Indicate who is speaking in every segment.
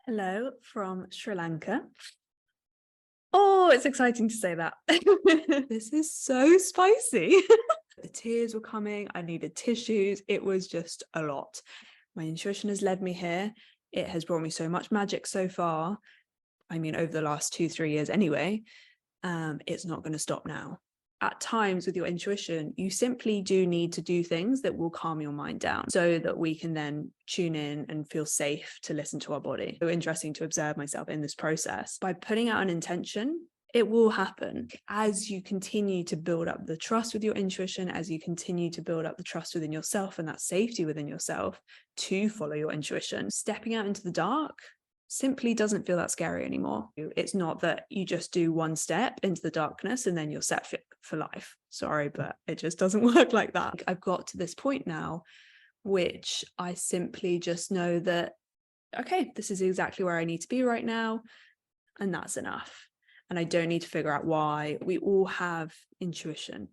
Speaker 1: Hello from Sri Lanka. Oh, it's exciting to say that. This is so spicy. The tears were coming. I needed tissues. It was just a lot. My intuition has led me here. It has brought me so much magic so far. I mean, over the last 2-3 years anyway. It's not going to stop now. At times with your intuition, you simply do need to do things that will calm your mind down so that we can then tune in and feel safe to listen to our body. So interesting to observe myself in this process. By putting out an intention, it will happen as you continue to build up the trust with your intuition, as you continue to build up the trust within yourself and that safety within yourself to follow your intuition. Stepping out into the dark simply doesn't feel that scary anymore. It's not that you just do one step into the darkness and then you're set for life. Sorry, but it just doesn't work like that. I've got to this point now, which I simply just know that, okay, this is exactly where I need to be right now, and that's enough. And I don't need to figure out why. We all have intuition.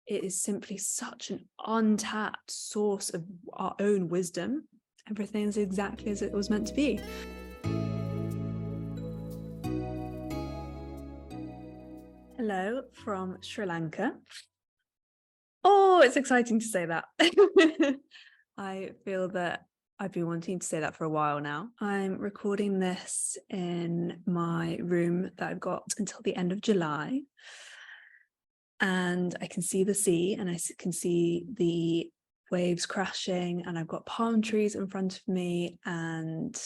Speaker 1: It is simply such an untapped source of our own wisdom. Everything is exactly as it was meant to be. Hello from Sri Lanka. Oh, it's exciting to say that. I feel that I've been wanting to say that for a while now. I'm recording this in my room that I've got until the end of July. And I can see the sea and I can see the waves crashing, and I've got palm trees in front of me, and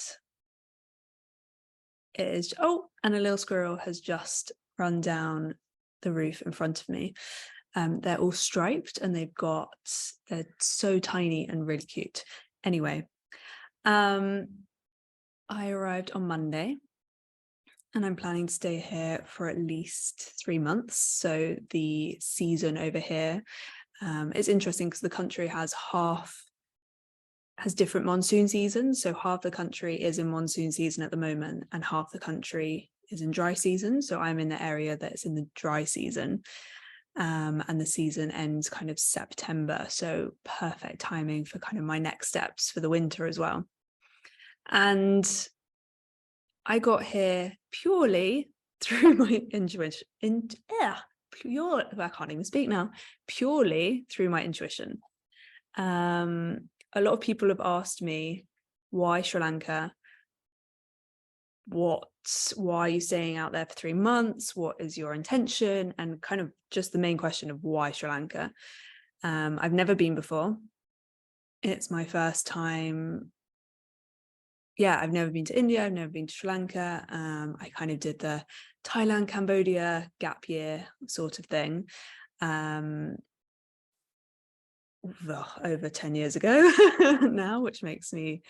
Speaker 1: it is, oh, and a little squirrel has just run down the roof in front of me. They're all striped and they're so tiny and really cute. Anyway, I arrived on Monday and I'm planning to stay here for at least 3 months. So the season over here is interesting because the country has different monsoon seasons. So half the country is in monsoon season at the moment and half the country is in dry season. So I'm in the area that's in the dry season. And the season ends kind of September. So perfect timing for kind of my next steps for the winter as well. And I got here purely through my intuition. I can't even speak now. Purely through my intuition. A lot of people have asked me, why Sri Lanka? Why are you staying out there for 3 months? What is your intention? And kind of just the main question of why Sri Lanka. I've never been before. It's my first time. Yeah, I've never been to India. I've never been to Sri Lanka. I kind of did the Thailand, Cambodia gap year sort of thing. Over 10 years ago now, which makes me,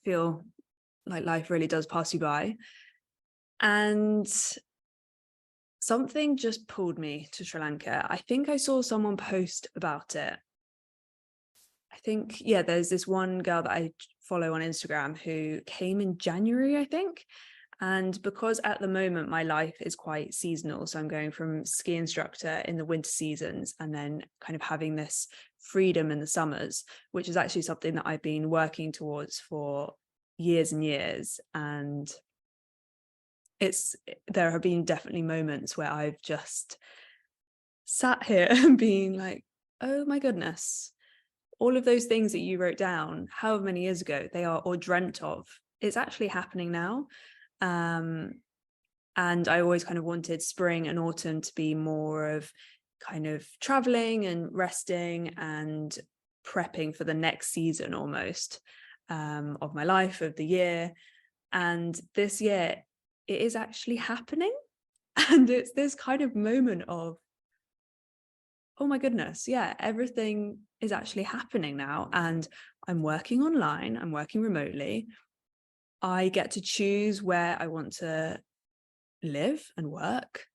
Speaker 1: feel like life really does pass you by. And something just pulled me to Sri Lanka. I think I saw someone post about it. I think, there's this one girl that I follow on Instagram who came in January, I think. And because at the moment my life is quite seasonal, so I'm going from ski instructor in the winter seasons and then kind of having this freedom in the summers, which is actually something that I've been working towards for years and years. And there have been definitely moments where I've just sat here and being like, oh my goodness, all of those things that you wrote down however many years ago they are, or dreamt of, it's actually happening now. And I always kind of wanted spring and autumn to be more of kind of traveling and resting and prepping for the next season almost of my life, of the year. And this year it is actually happening. And it's this kind of moment of, oh my goodness, everything is actually happening now. And I'm working online, I'm working remotely. I get to choose where I want to live and work.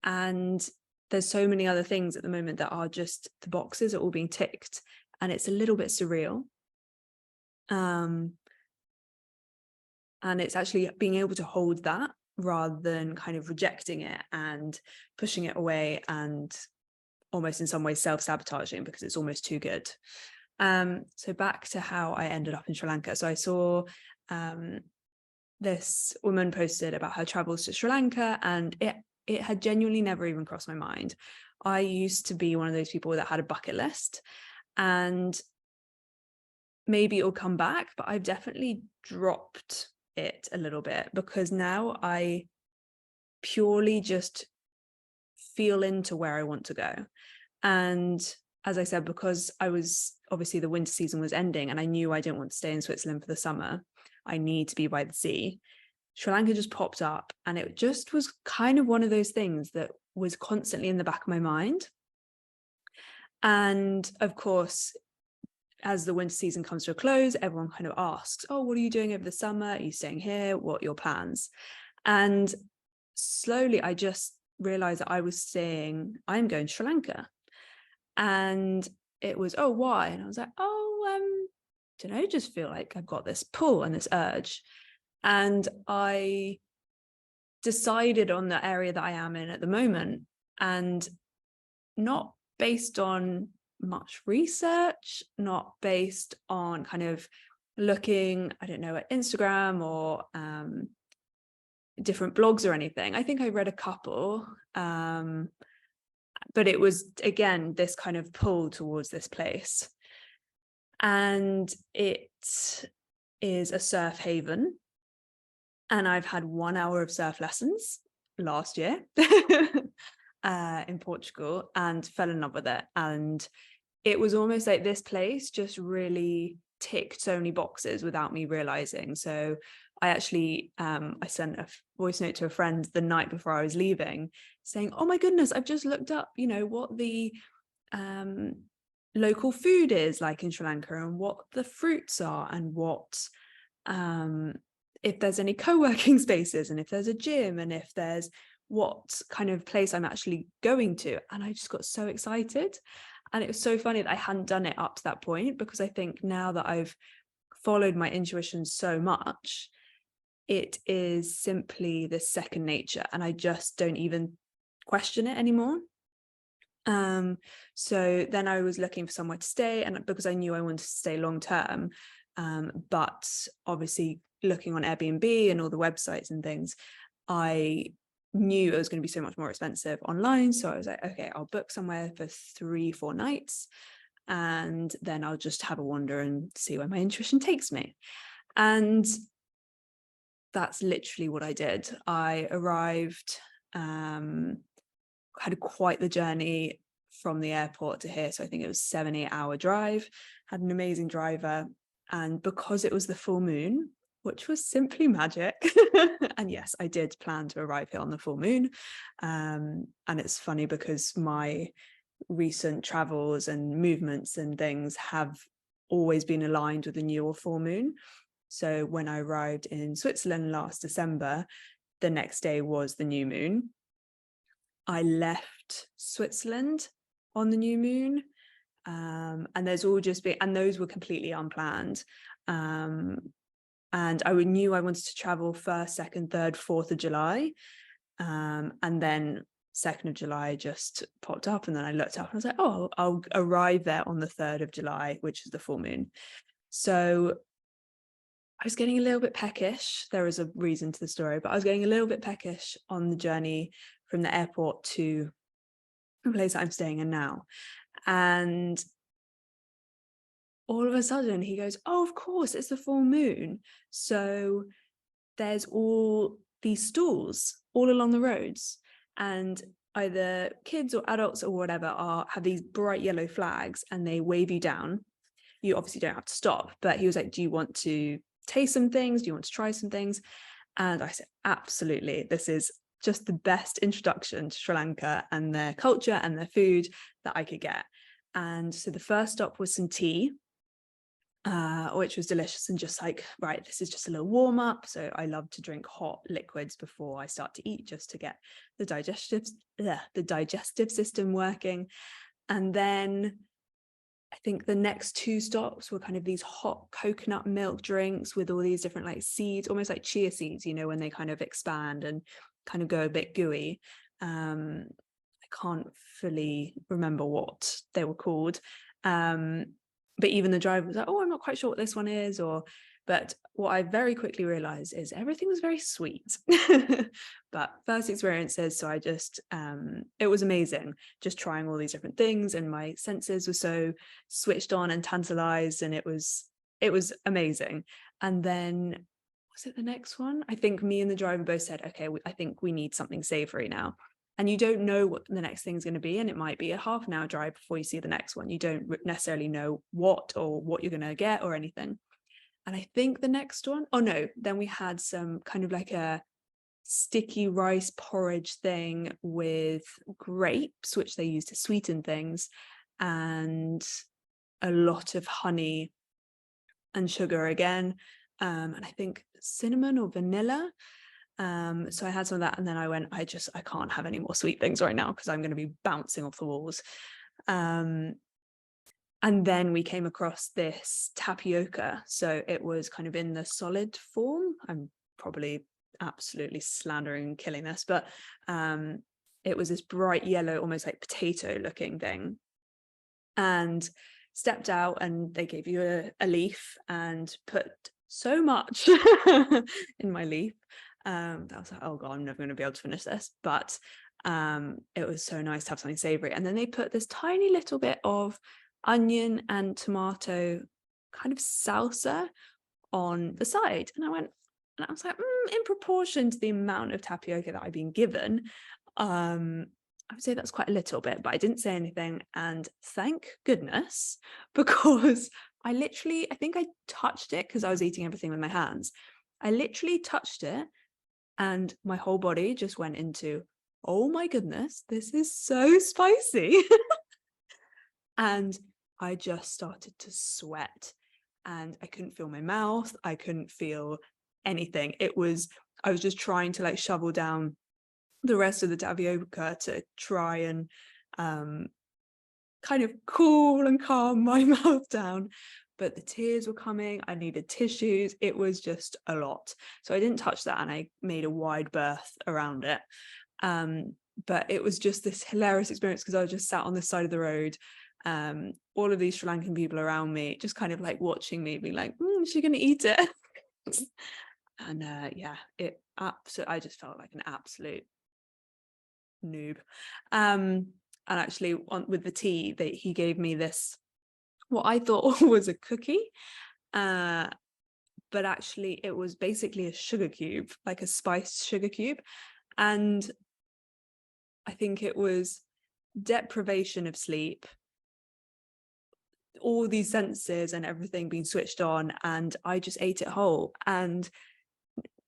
Speaker 1: And there's so many other things at the moment that are just, the boxes are all being ticked, and it's a little bit surreal. And it's actually being able to hold that rather than kind of rejecting it and pushing it away and almost in some ways self-sabotaging because it's almost too good. So back to how I ended up in Sri Lanka. So I saw this woman posted about her travels to Sri Lanka, and it had genuinely never even crossed my mind. I used to be one of those people that had a bucket list, and maybe it'll come back, but I've definitely dropped it a little bit, because now I purely just feel into where I want to go. And as I said, because I was obviously the winter season was ending and I knew I didn't want to stay in Switzerland for the summer, I need to be by the sea. Sri Lanka just popped up, and it just was kind of one of those things that was constantly in the back of my mind. And of course, as the winter season comes to a close, everyone kind of asks, oh, what are you doing over the summer? Are you staying here? What are your plans? And slowly I just realized that I was saying, I'm going to Sri Lanka. And it was, oh, why? And I was like, don't know, just feel like I've got this pull and this urge. And I decided on the area that I am in at the moment, and not based on much research, not based on kind of looking, I don't know, at Instagram or different blogs or anything. I think I read a couple, but it was, again, this kind of pull towards this place. And it is a surf haven. And I've had 1 hour of surf lessons last year in Portugal, and fell in love with it. And it was almost like this place just really ticked so many boxes without me realizing. So I actually, I sent a voice note to a friend the night before I was leaving saying, oh my goodness, I've just looked up, what the local food is like in Sri Lanka, and what the fruits are, and what if there's any co-working spaces, and if there's a gym, and if there's what kind of place I'm actually going to. And I just got so excited. And it was so funny that I hadn't done it up to that point, because I think now that I've followed my intuition so much, it is simply the second nature, and I just don't even question it anymore. So then I was looking for somewhere to stay, and because I knew I wanted to stay long term, but obviously looking on Airbnb and all the websites and things, I knew it was going to be so much more expensive online. So I was like, okay, I'll book somewhere for 3-4 nights, and then I'll just have a wander and see where my intuition takes me. And that's literally what I did. I arrived, had quite the journey from the airport to here. So I think it was 7-8 hour drive, had an amazing driver. And because it was the full moon, which was simply magic. And yes, I did plan to arrive here on the full moon. And it's funny because my recent travels and movements and things have always been aligned with the new or full moon. So when I arrived in Switzerland last December, the next day was the new moon. I left Switzerland on the new moon. And there's all just been, and those were completely unplanned. And I knew I wanted to travel 1st, 2nd, 3rd, 4th of July. And then 2nd of July just popped up, and then I looked up and I was like, oh, I'll arrive there on the 3rd of July, which is the full moon. So I was getting a little bit peckish. There is a reason to the story, but I was getting a little bit peckish on the journey from the airport to the place that I'm staying in now. And all of a sudden he goes, oh, of course, it's the full moon. So there's all these stalls all along the roads, and either kids or adults or whatever have these bright yellow flags, and they wave you down. You obviously don't have to stop, but he was like, do you want to taste some things? Do you want to try some things? And I said, absolutely. This is just the best introduction to Sri Lanka and their culture and their food that I could get. And so the first stop was some tea, which was delicious, and just like, right, this is just a little warm up. So I love to drink hot liquids before I start to eat, just to get the digestive system working. And then I think the next 2 stops were kind of these hot coconut milk drinks with all these different like seeds, almost like chia seeds, when they kind of expand and kind of go a bit gooey. I can't fully remember what they were called. But even the driver was like, oh, I'm not quite sure what this one is, but But what I very quickly realized is everything was very sweet. But first experiences, so I just it was amazing just trying all these different things, and my senses were so switched on and tantalized, and it was amazing. And then was it the next one? I think me and the driver both said, okay, I think we need something savory now. And you don't know what the next thing's going to be, and it might be a half an hour drive before you see the next one. You don't necessarily know what you're going to get or anything. And I think the next one, oh no, then we had some kind of like a sticky rice porridge thing with grapes, which they use to sweeten things, and a lot of honey and sugar again, and I think cinnamon or vanilla. So I had some of that, and then I went, I can't have any more sweet things right now because I'm going to be bouncing off the walls. And then we came across this tapioca. So it was kind of in the solid form. I'm probably absolutely slandering and killing this, but it was this bright yellow, almost like potato looking thing. And stepped out, and they gave you a leaf and put so much in my leaf. I was like, oh God, I'm never going to be able to finish this. But it was so nice to have something savory. And then they put this tiny little bit of onion and tomato kind of salsa on the side. And I was like, in proportion to the amount of tapioca that I've been given, I would say that's quite a little bit, but I didn't say anything. And thank goodness, because I think I touched it because I was eating everything with my hands. I literally touched it, and my whole body just went into, oh my goodness, this is so spicy. And I just started to sweat, and I couldn't feel my mouth. I couldn't feel anything. I was just trying to like shovel down the rest of the tapioca to try and kind of cool and calm my mouth down. But the tears were coming. I needed tissues. It was just a lot. So I didn't touch that, and I made a wide berth around it. But it was just this hilarious experience because I was just sat on this side of the road. All of these Sri Lankan people around me just kind of like watching me, being like, is she going to eat it? And yeah, I just felt like an absolute noob. And actually with the tea, he gave me this, what I thought was a cookie, but actually it was basically a sugar cube, like a spiced sugar cube. And I think it was deprivation of sleep, all these senses and everything being switched on, and I just ate it whole. And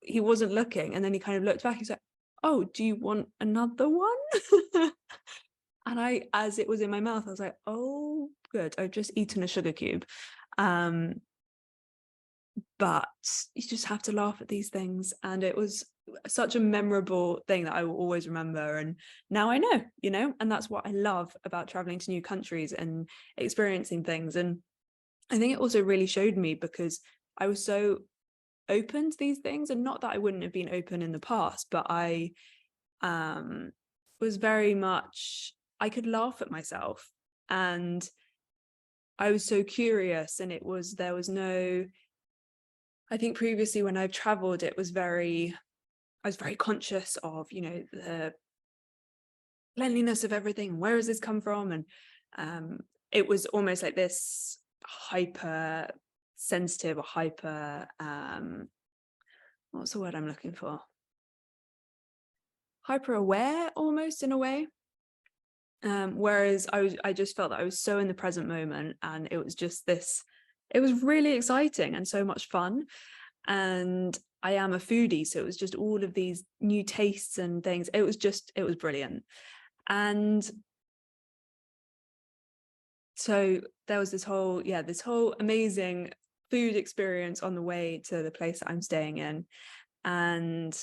Speaker 1: he wasn't looking, and then he kind of looked back, he's like, oh, do you want another one? And as it was in my mouth, I was like, oh good, I've just eaten a sugar cube. But you just have to laugh at these things, and it was such a memorable thing that I will always remember. And now I know, and that's what I love about traveling to new countries and experiencing things. And I think it also really showed me, because I was so open to these things, and not that I wouldn't have been open in the past, but I was very much, I could laugh at myself, and I was so curious. And there was no, I think previously when I've traveled, I was very conscious of, the cleanliness of everything. Where has this come from? And it was almost like this hyper sensitive or hyper, what's the word I'm looking for? Hyper aware almost, in a way. Whereas I just felt that I was so in the present moment, and it was just this, it was really exciting and so much fun. And I am a foodie, so it was just all of these new tastes and things. It was brilliant. And so there was this whole amazing food experience on the way to the place that I'm staying in, and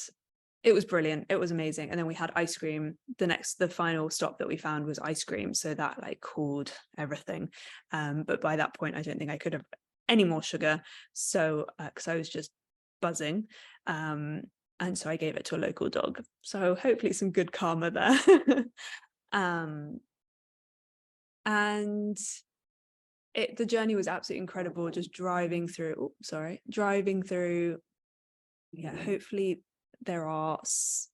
Speaker 1: it was brilliant. It was amazing. And then we had ice cream. The final stop that we found was ice cream, so that like cooled everything. But by that point, I don't think I could have any more sugar, so because I was just buzzing. And so I gave it to a local dog, so hopefully some good karma there. And the journey was absolutely incredible, just driving through. Yeah, hopefully there are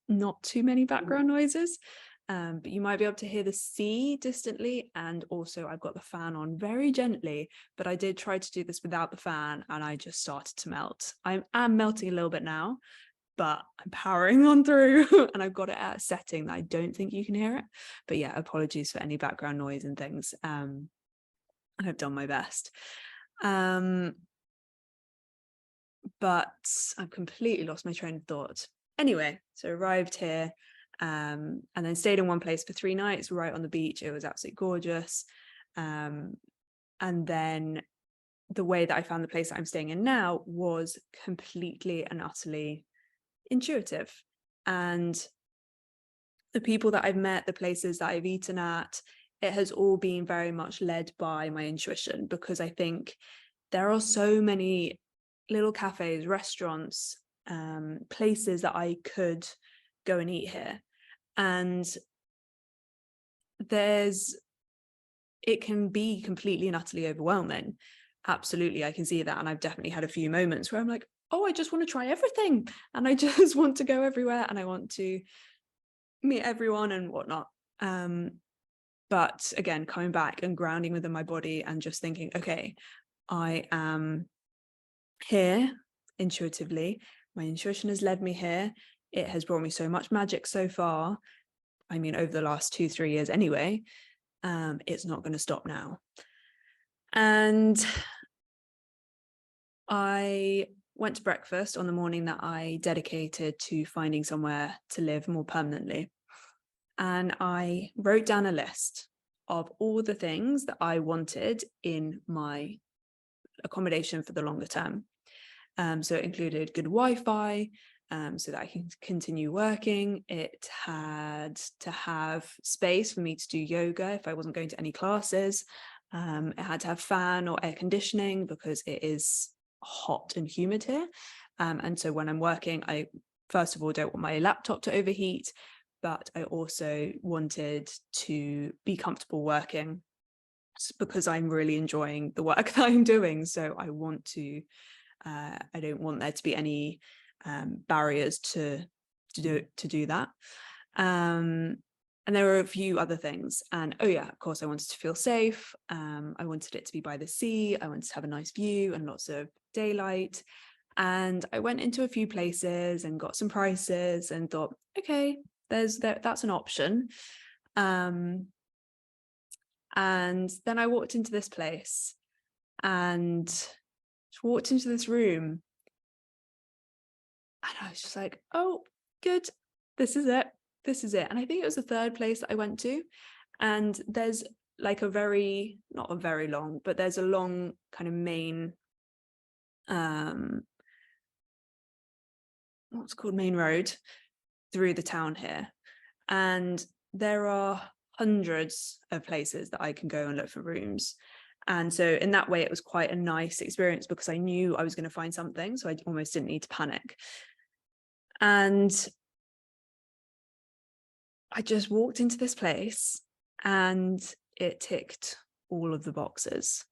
Speaker 1: not too many background noises, but you might be able to hear the sea distantly. And also I've got the fan on very gently, but I did try to do this without the fan and I just started to melt. I am melting a little bit now, but I'm powering on through and I've got it at a setting that I don't think you can hear it. But yeah, apologies for any background noise and things. I've done my best. But I've completely lost my train of thought. Anyway, so arrived here and then stayed in one place for 3 nights right on the beach. It was absolutely gorgeous. And then the way that I found the place that I'm staying in now was completely and utterly intuitive. And the people that I've met, the places that I've eaten at, it has all been very much led by my intuition, because I think there are so many little cafes, restaurants, places that I could go and eat here. And it can be completely and utterly overwhelming. Absolutely, I can see that. And I've definitely had a few moments where I'm like, oh, I just want to try everything. And I just want to go everywhere and I want to meet everyone and whatnot. But again, coming back and grounding within my body and just thinking, okay, I am here intuitively. My intuition has led me here. It has brought me so much magic so far. I mean, over the last 2-3 years anyway. It's not going to stop now. And I went to breakfast on the morning that I dedicated to finding somewhere to live more permanently. And I wrote down a list of all the things that I wanted in my accommodation for the longer term. So it included good Wi-Fi, so that I can continue working. It had to have space for me to do yoga if I wasn't going to any classes. It had to have fan or air conditioning because it is hot and humid here. And so when I'm working, I first of all don't want my laptop to overheat, but I also wanted to be comfortable working because I'm really enjoying the work that I'm doing. So I want to, I don't want there to be any barriers to do that. And there were a few other things. And oh yeah, of course, I wanted to feel safe. I wanted it to be by the sea. I wanted to have a nice view and lots of daylight. And I went into a few places and got some prices and thought, okay, that's an option. And then I walked into this place and walked into this room. And I was just like, oh, good. This is it. This is it. And I think it was the third place that I went to. And there's like not a very long, but there's a long kind of main, what's called main road through the town here. And there are hundreds of places that I can go and look for rooms. And so in that way, it was quite a nice experience because I knew I was going to find something. So I almost didn't need to panic. And I just walked into this place and it ticked all of the boxes.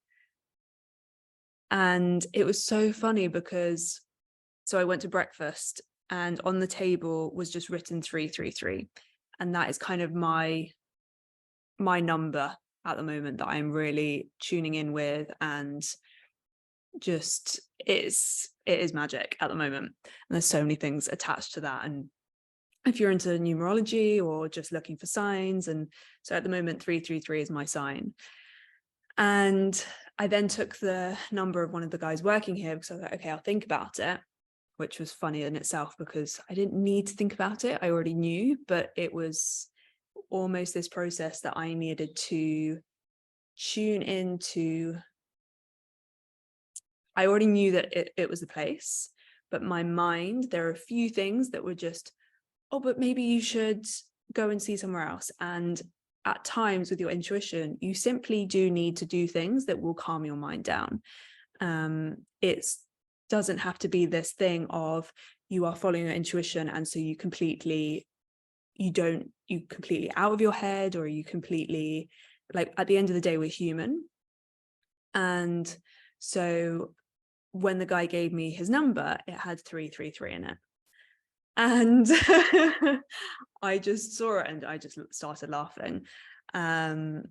Speaker 1: And it was so funny because, so I went to breakfast and on the table was just written 333. And that is kind of my number at the moment that I'm really tuning in with, and just it is magic at the moment. And there's so many things attached to that. And if you're into numerology or just looking for signs, and so at the moment 333 is my sign. And I then took the number of one of the guys working here because I was like, okay, I'll think about it, which was funny in itself because I didn't need to think about it. I already knew, but it was almost this process that I needed to tune into. I already knew that it was the place, but my mind, there are a few things that were just, oh, but maybe you should go and see somewhere else. And at times with your intuition, you simply do need to do things that will calm your mind down. It doesn't have to be this thing of you are following your intuition and so you completely out of your head, or you completely, like, at the end of the day, we're human. And so when the guy gave me his number, it had 333 in it. And I just saw it and I just started laughing. And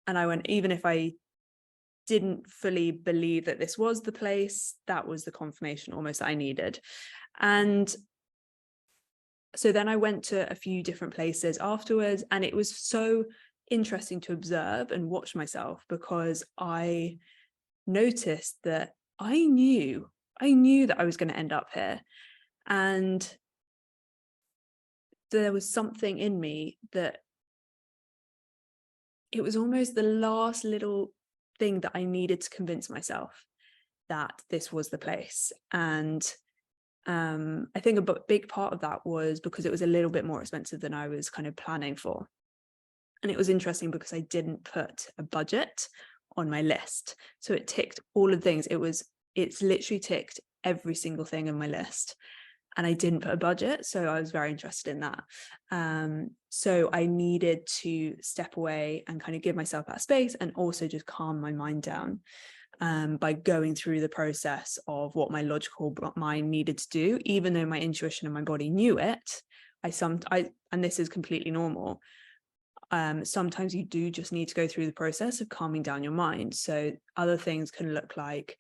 Speaker 1: I went, even if I didn't fully believe that this was the place, that was the confirmation almost I needed. And so then I went to a few different places afterwards, and it was so interesting to observe and watch myself, because I noticed that I knew that I was going to end up here. And there was something in me that it was almost the last little thing that I needed to convince myself that this was the place. And I think a big part of that was because it was a little bit more expensive than I was kind of planning for. And it was interesting because I didn't put a budget on my list. So it ticked all of the things. It's literally ticked every single thing in my list. And I didn't put a budget. So I was very interested in that. So I needed to step away and kind of give myself that space, and also just calm my mind down by going through the process of what my logical mind needed to do, even though my intuition and my body knew it. And this is completely normal. Sometimes you do just need to go through the process of calming down your mind. So other things can look like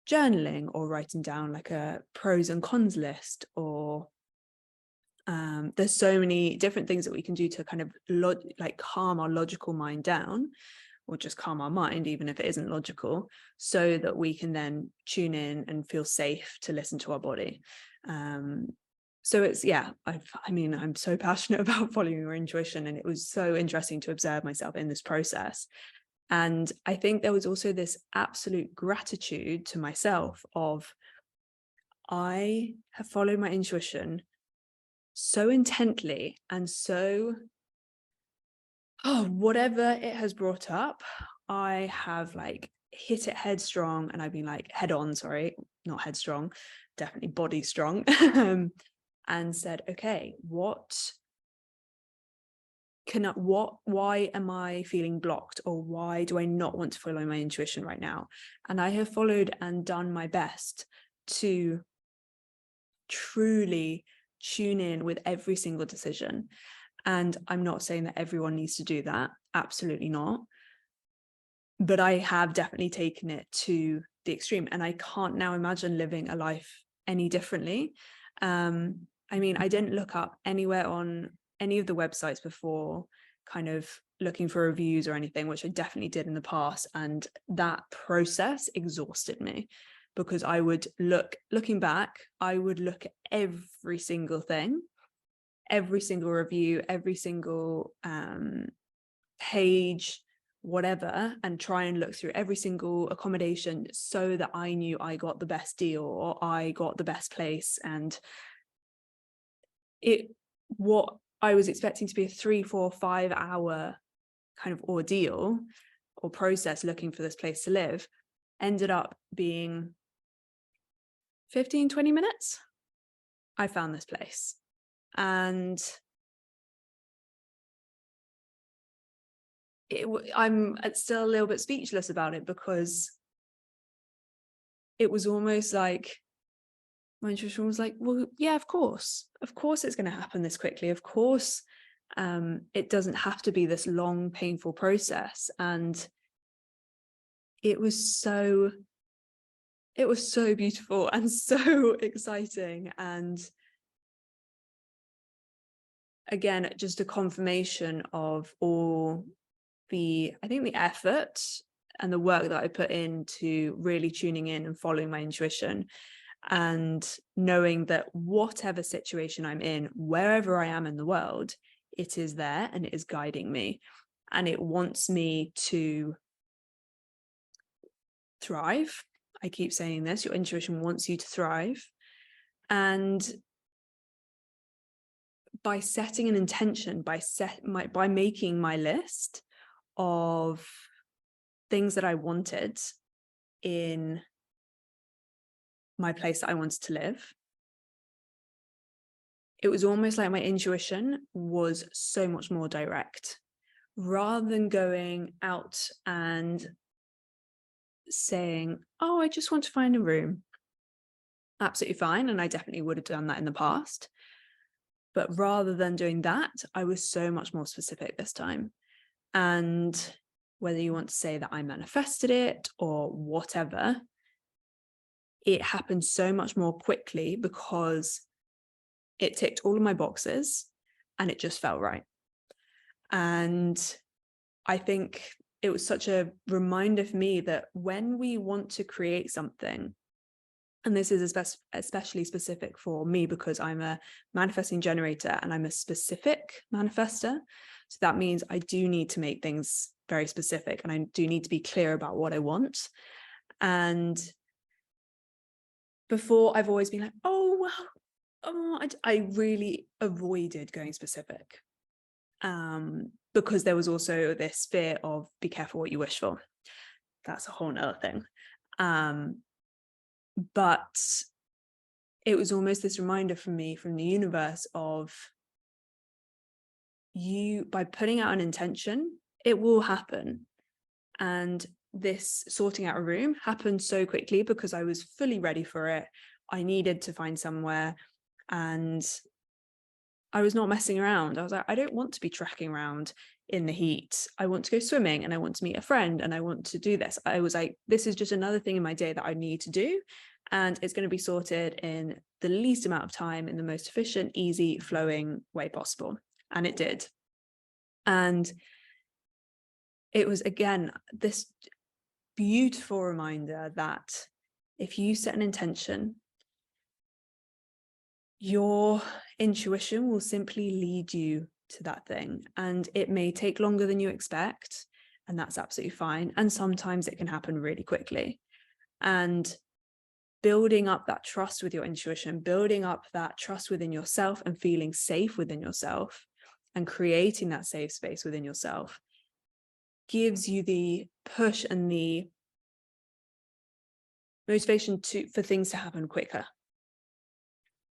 Speaker 1: journaling, or writing down like a pros and cons list, or there's so many different things that we can do to kind of like calm our logical mind down, or just calm our mind, even if it isn't logical, so that we can then tune in and feel safe to listen to our body. So it's, yeah, I'm so passionate about following your intuition, and it was so interesting to observe myself in this process. And I think there was also this absolute gratitude to myself of, I have followed my intuition so intently, and so, whatever it has brought up, I have like hit it headstrong, and I've been like head on, sorry, not headstrong, definitely body strong, and said, okay, why am I feeling blocked, or why do I not want to follow my intuition right now? And I have followed and done my best to truly tune in with every single decision. And I'm not saying that everyone needs to do that, absolutely not. But I have definitely taken it to the extreme, and I can't now imagine living a life any differently. I didn't look up anywhere on any of the websites before, kind of looking for reviews or anything, which I definitely did in the past. And that process exhausted me, because I would looking back, I would look at every single thing, every single review, every single page, whatever, and try and look through every single accommodation so that I knew I got the best deal, or I got the best place. And what I was expecting to be a 3, 4, 5 hour kind of ordeal or process looking for this place to live ended up being 15, 20 minutes. I found this place. And I'm still a little bit speechless about it, because it was almost like my intuition was like, well, yeah, of course it's going to happen this quickly. Of course, it doesn't have to be this long, painful process. And it was so beautiful and so exciting. And again, just a confirmation of all the effort and the work that I put into really tuning in and following my intuition, and knowing that whatever situation I'm in, wherever I am in the world, it is there and it is guiding me, and it wants me to thrive. I keep saying this, your intuition wants you to thrive. And by setting an intention, by making my list of things that I wanted in my place that I wanted to live, it was almost like my intuition was so much more direct. Rather than going out and saying, oh, I just want to find a room. Absolutely fine. And I definitely would have done that in the past. But rather than doing that, I was so much more specific this time. And whether you want to say that I manifested it or whatever, it happened so much more quickly because it ticked all of my boxes and it just felt right. And I think it was such a reminder for me that when we want to create something, and this is especially specific for me because I'm a manifesting generator and I'm a specific manifester. So that means I do need to make things very specific and I do need to be clear about what I want. And before, I've always been like, oh, well, I really avoided going specific because there was also this fear of be careful what you wish for. That's a whole nother thing. But it was almost this reminder for me from the universe of you, by putting out an intention, it will happen. And this sorting out a room happened so quickly because I was fully ready for it. I needed to find somewhere and I was not messing around. I was like, I don't want to be trekking around in the heat. I want to go swimming and I want to meet a friend and I want to do this. I was like, this is just another thing in my day that I need to do. And it's going to be sorted in the least amount of time in the most efficient, easy, flowing way possible. And it did. And it was, again, this beautiful reminder that if you set an intention, your intuition will simply lead you to that thing. And it may take longer than you expect, and that's absolutely fine. And sometimes it can happen really quickly. And building up that trust with your intuition, building up that trust within yourself and feeling safe within yourself and creating that safe space within yourself gives you the push and the motivation for things to happen quicker.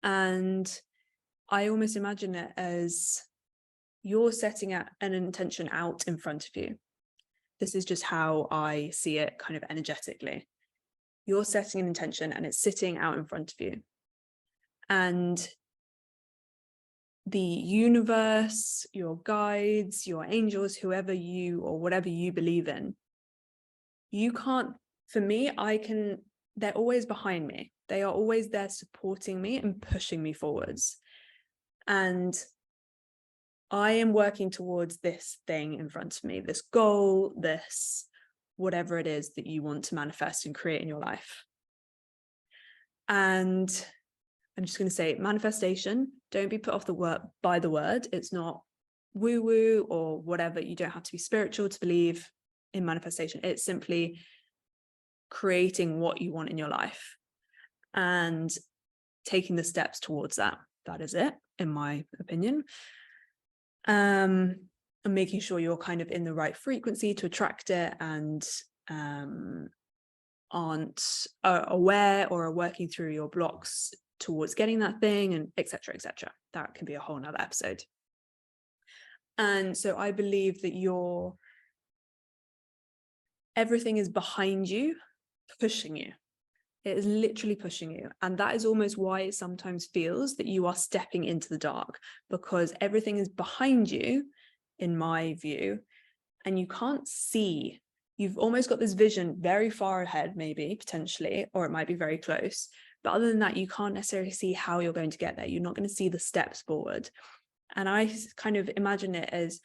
Speaker 1: And I almost imagine it as you're setting an intention out in front of you. This is just how I see it kind of energetically. You're setting an intention and it's sitting out in front of you. And the universe, your guides, your angels, whoever you or whatever you believe in, you can't, for me, they're always behind me. They are always there supporting me and pushing me forwards. And I am working towards this thing in front of me, this goal, this whatever it is that you want to manifest and create in your life. And I'm just going to say manifestation, don't be put off by the word. It's not woo-woo or whatever. You don't have to be spiritual to believe in manifestation. It's simply creating what you want in your life and taking the steps towards that. That is it, in my opinion. And making sure you're kind of in the right frequency to attract it and aren't aware or are working through your blocks towards getting that thing, and etc., etc. That can be a whole nother episode. And so I believe that everything is behind you, pushing you. It is literally pushing you. And that is almost why it sometimes feels that you are stepping into the dark, because everything is behind you, in my view, and you can't see. You've almost got this vision very far ahead, maybe, potentially, or it might be very close. But other than that, you can't necessarily see how you're going to get there. You're not going to see the steps forward. And I kind of imagine it as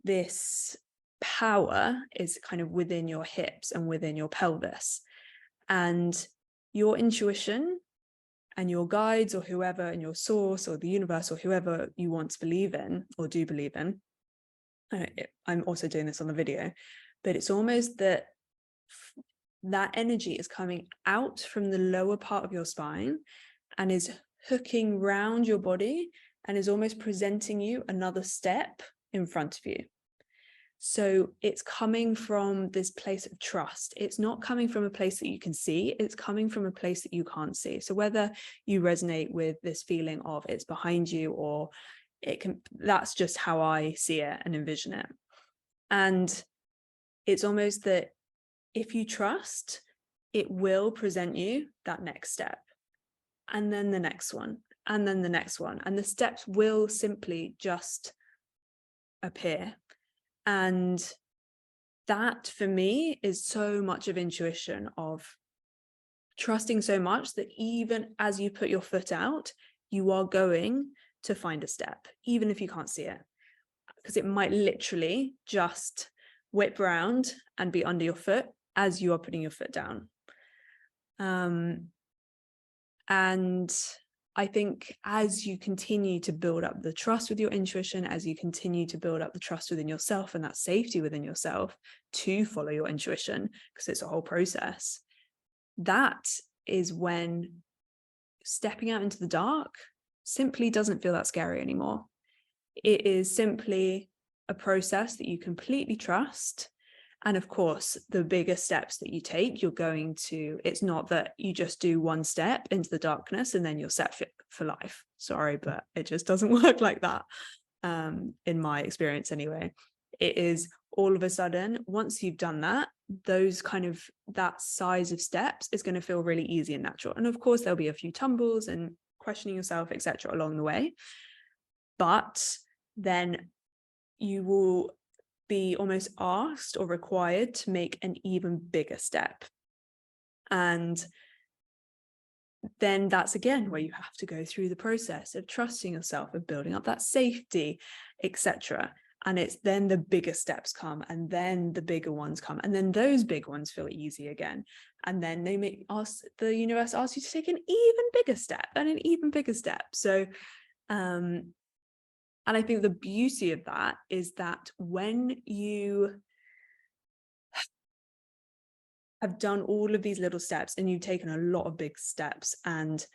Speaker 1: this power is kind of within your hips and within your pelvis. And your intuition and your guides or whoever, and your source or the universe or whoever you want to believe in or do believe in. I'm also doing this on the video, but it's almost that energy is coming out from the lower part of your spine and is hooking round your body and is almost presenting you another step in front of you. So it's coming from this place of trust. It's not coming from a place that you can see. It's coming from a place that you can't see. So whether you resonate with this feeling of it's behind you or that's just how I see it and envision it. And it's almost that if you trust, it will present you that next step, and then the next one, and then the next one, and the steps will simply just appear. And that for me is so much of intuition, of trusting so much that even as you put your foot out, you are going to find a step, even if you can't see it, because it might literally just whip round and be under your foot as you are putting your foot down. And I think as you continue to build up the trust with your intuition, as you continue to build up the trust within yourself and that safety within yourself to follow your intuition, because it's a whole process, that is when stepping out into the dark simply doesn't feel that scary anymore. It is simply a process that you completely trust. And of course, the bigger steps that you take, it's not that you just do one step into the darkness and then you're set for life. Sorry, but it just doesn't work like that. In my experience anyway, it is all of a sudden, once you've done that, that size of steps is going to feel really easy and natural. And of course, there'll be a few tumbles and questioning yourself, etc., along the way. But then you will be almost asked or required to make an even bigger step. And then that's again where you have to go through the process of trusting yourself, of building up that safety, etc. And it's then the bigger steps come, and then the bigger ones come, and then those big ones feel easy again. And then the universe asks you to take an even bigger step and an even bigger step. So and I think the beauty of that is that when you have done all of these little steps and you've taken a lot of big steps, and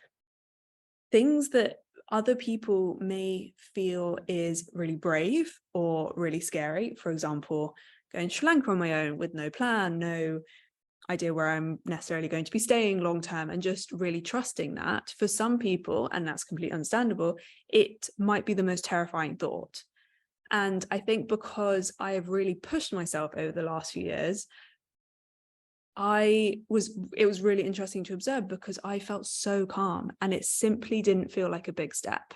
Speaker 1: things that other people may feel is really brave or really scary, for example, going to Sri Lanka on my own with no plan, no idea where I'm necessarily going to be staying long term, and just really trusting that, for some people, and that's completely understandable, it might be the most terrifying thought. And I think because I have really pushed myself over the last few years, it was really interesting to observe, because I felt so calm and it simply didn't feel like a big step.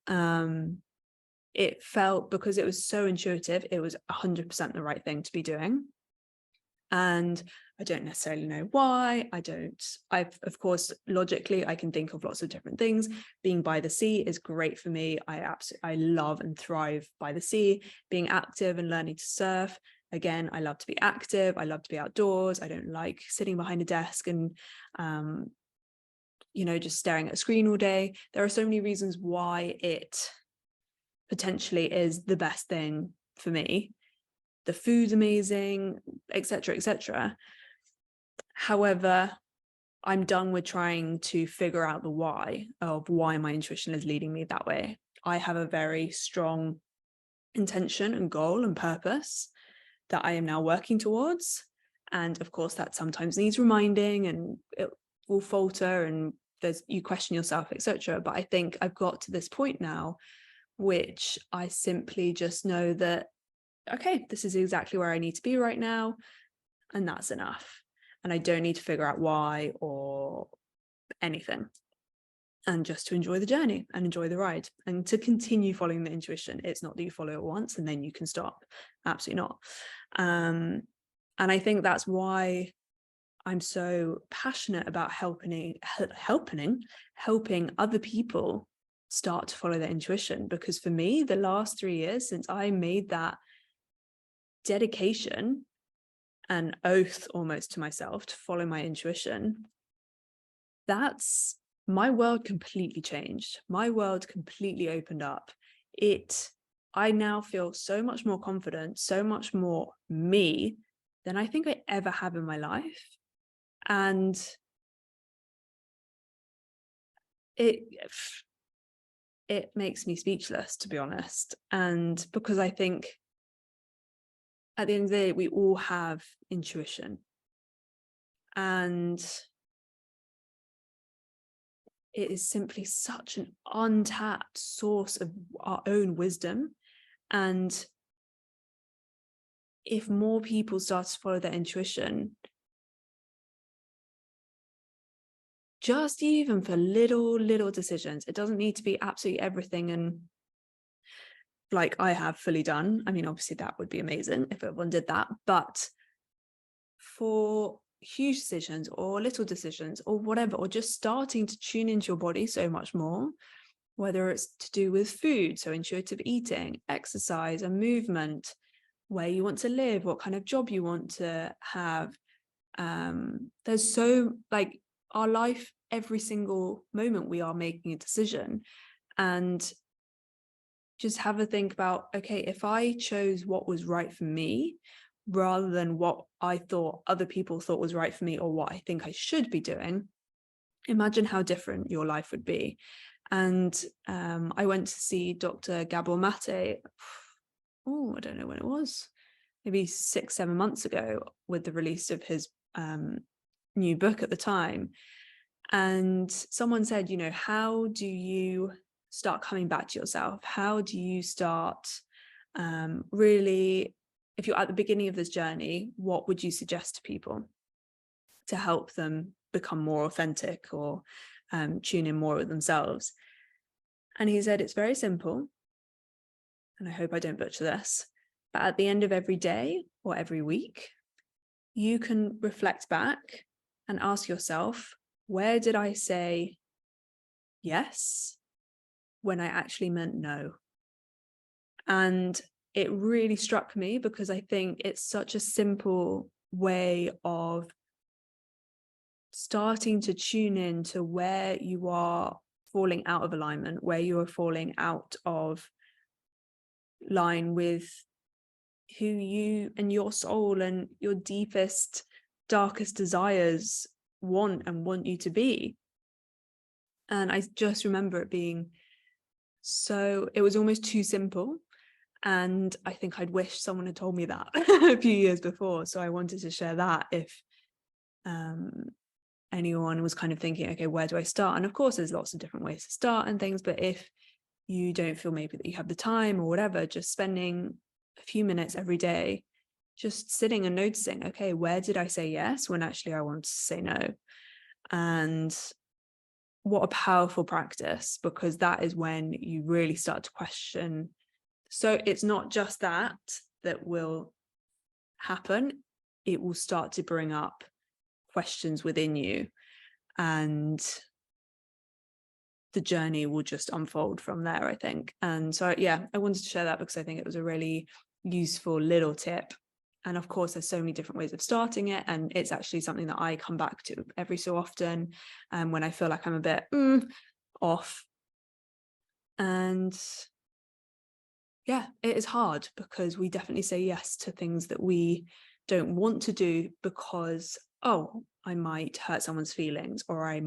Speaker 1: It felt, because it was so intuitive, it was 100% the right thing to be doing. And I don't necessarily know why. Of course, logically, I can think of lots of different things. Being by the sea is great for me. I love and thrive by the sea. Being active and learning to surf. Again, I love to be active. I love to be outdoors. I don't like sitting behind a desk and, just staring at a screen all day. There are so many reasons why it potentially is the best thing for me. The food's amazing, etc., etc. However, I'm done with trying to figure out the why of why my intuition is leading me that way. I have a very strong intention and goal and purpose that I am now working towards. And of course, that sometimes needs reminding, and it will falter, and you question yourself, etc. But I think I've got to this point now, which I simply just know that, okay, this is exactly where I need to be right now, and that's enough. And I don't need to figure out why or anything, and just to enjoy the journey and enjoy the ride, and to continue following the intuition. It's not that you follow it once and then you can stop. Absolutely not. And I think that's why I'm so passionate about helping other people start to follow their intuition. Because for me, the last 3 years since I made that dedication, an oath almost to myself to follow my intuition, that's my world completely changed. My world completely opened up. I now feel so much more confident, so much more me than I think I ever have in my life. And it makes me speechless, to be honest. And because I think at the end of the day, we all have intuition, and it is simply such an untapped source of our own wisdom. And if more people start to follow their intuition, just even for little decisions. It doesn't need to be absolutely everything and like I have fully done. I mean, obviously that would be amazing if everyone did that, but for huge decisions or little decisions or whatever, or just starting to tune into your body so much more, whether it's to do with food, so intuitive eating, exercise and movement, where you want to live, what kind of job you want to have. There's so, like, our life, every single moment we are making a decision. And just have a think about, okay, if I chose what was right for me rather than what I thought other people thought was right for me or what I think I should be doing, imagine how different your life would be. And I went to see Dr. Gabor Maté, I don't know when it was, maybe 6-7 months ago, with the release of his new book at the time. And someone said, how do you start coming back to yourself? How do you start really, if you're at the beginning of this journey, what would you suggest to people to help them become more authentic or tune in more with themselves? And he said, it's very simple, and I hope I don't butcher this, but at the end of every day or every week, you can reflect back and ask yourself, where did I say yes when I actually meant no? And it really struck me because I think it's such a simple way of starting to tune in to where you are falling out of alignment, where you are falling out of line with who you and your soul and your deepest, darkest desires want you to be. And I just remember it being it was almost too simple. And I think I'd wish someone had told me that a few years before. So I wanted to share that if anyone was kind of thinking, okay, where do I start? And of course, there's lots of different ways to start and things, but if you don't feel maybe that you have the time or whatever, just spending a few minutes every day, just sitting and noticing, okay, where did I say yes when actually I wanted to say no? And what a powerful practice, because that is when you really start to question. So it's not just that will happen, it will start to bring up questions within you, and the journey will just unfold from there, I think. And so, yeah, I wanted to share that because I think it was a really useful little tip. And of course, there's so many different ways of starting it. And it's actually something that I come back to every so often when I feel like I'm a bit off. And yeah, it is hard because we definitely say yes to things that we don't want to do because, I might hurt someone's feelings, or I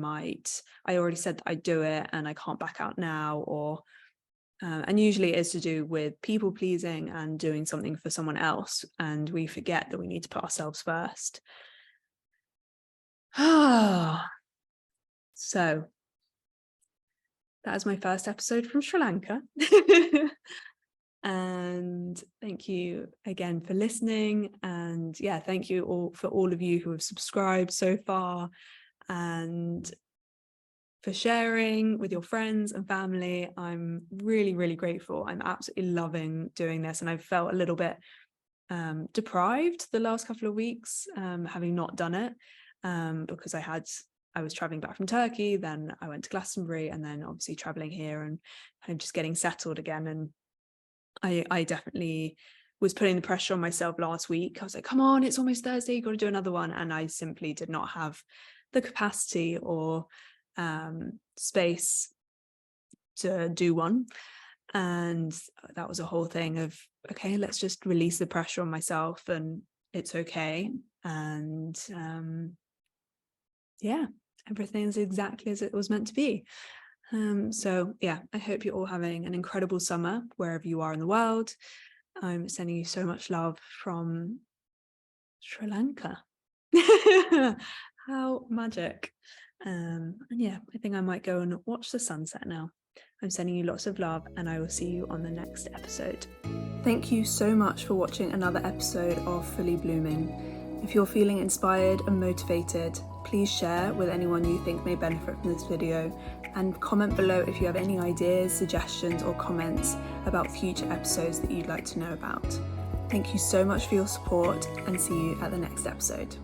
Speaker 1: already said that I'd do it and I can't back out now, or and usually it's to do with people pleasing and doing something for someone else, and we forget that we need to put ourselves first. So that is my first episode from Sri Lanka. And thank you again for listening. And yeah, thank you all for all of you who have subscribed so far and for sharing with your friends and family. I'm really, really grateful. I'm absolutely loving doing this. And I've felt a little bit deprived the last couple of weeks, having not done it, because I was traveling back from Turkey, then I went to Glastonbury, and then obviously traveling here and kind of just getting settled again. And I definitely was putting the pressure on myself last week. I was like, come on, it's almost Thursday, you got to do another one. And I simply did not have the capacity or space to do one. And that was a whole thing of, okay, let's just release the pressure on myself and it's okay. And yeah, everything's exactly as it was meant to be. So yeah, I hope you're all having an incredible summer wherever you are in the world. I'm sending you so much love from Sri Lanka. How magic. And yeah, I think I might go and watch the sunset now. I'm sending you lots of love, and I will see you on the next episode. Thank you so much for watching another episode of Fully Blooming. If you're feeling inspired and motivated, Please share with anyone you think may benefit from this video, and comment below if you have any ideas, suggestions or comments about future episodes that you'd like to know about. Thank you so much for your support, and see you at the next episode.